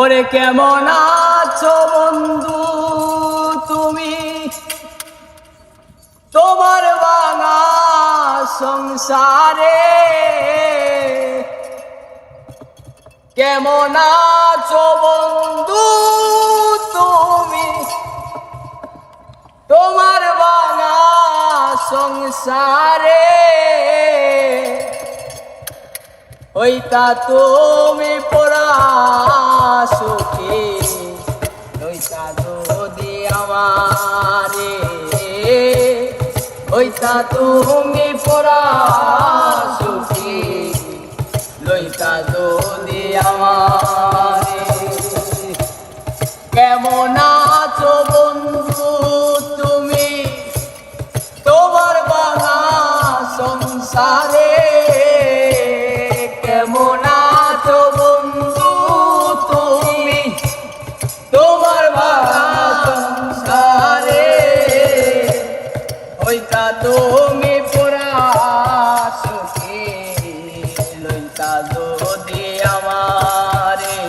ওরে কেমন আছো বন্ধু তুমি, তোমার ভাঙা সংসারে কেমন আছো বন্ধু তুমি, তোমার ভাঙা সংসারে হইতা তুমি পড়া সুখী, হইতা যদি আমারে, হইতা তুমি পড়া সুখী, লইতা যদি আমারে। কেমন আছো বন্ধু তুমি, তোমার ভাঙা সংসারে কেমন আছো বন্ধু তুমি, তোমার ভাঙা সংসারে হইতা তুমি পুরা সুখী, লইতা যদি আমারে,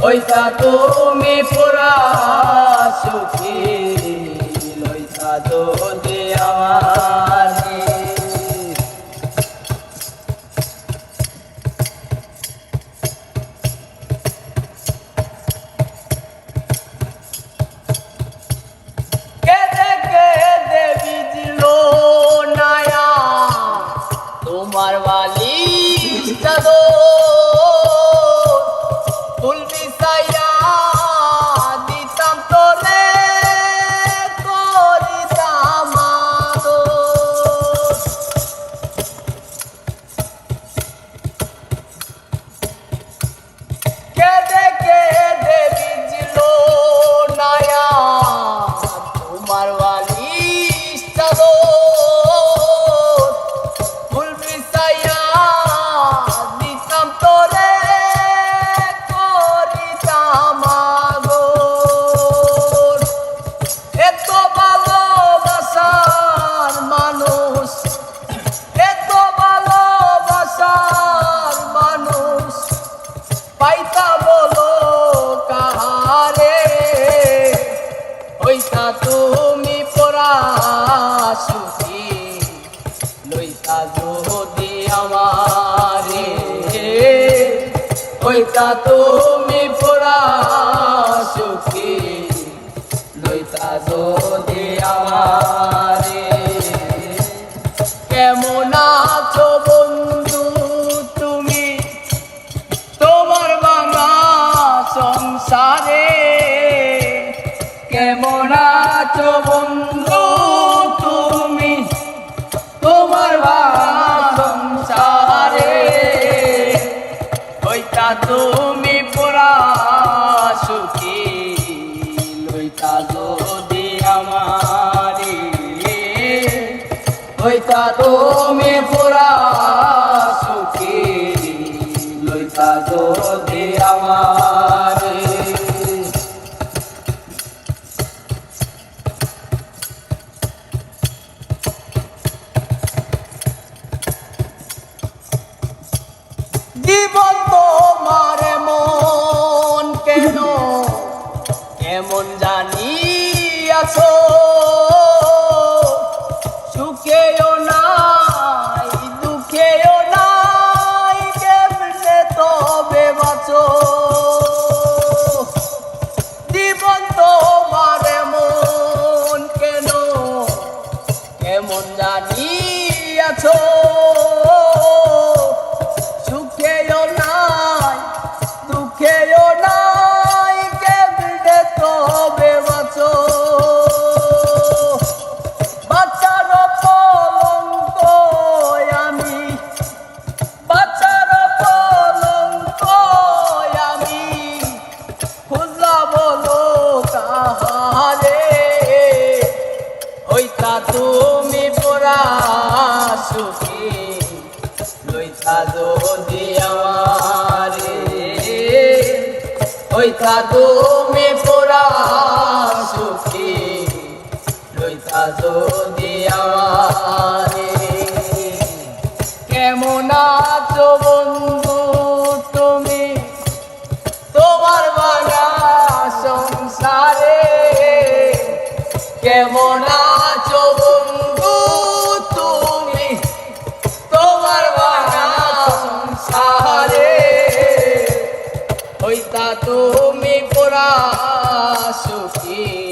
হইতা তুমি পুরা সুখী, লইতা যদি আমারে। তোমার বালিশ চাদর ফুল বিছাইয়া দিতাম তোরে, করিতাম আদর। কেঁদে কেঁদে ভিজল নায়া তোমার বালিশ চাদর পাইতা বলো কাহারে, হইতা তুমি পড়া সুখী, লইতা যদি আমারে, হইতা তুমি পড়া সুখী, লইতা যদি আমারে। কেমন আছো বন্ধু তুমি, তোমার ভাঙা সংসারে কেমন আছো বন্ধু তুমি, তোমার ভাঙা সংসারে হইতা তুমি পুরা সুখী, লইতা যদি আমারে, হইতা তুমি পুরা সুখী, লইতা যদি আমারে। জীবন তোমার মন কেন কেমন জানি আছো, সুখেও নাই দুঃখেও নাই, কেমনে তবে বাঁচো। জীবন তোমার মন কেন কেমন জানি আছো, সুখেও নাই দুঃখেও নাই, কেমনে তবে বাঁচো। বাচ্চার কলঙ্ক আমি, বাচ্চার কলঙ্ক আমি, খুঁজলা বলো কাহারে, হইতা তুমি পড়া সুখী, লইতা যদি আমারে, হইতা তুমি পড়া সুখী, লইতা যদি আমারে। কেমন আছো বন্ধু তুমি, হইতা তুমি পুরা সুখী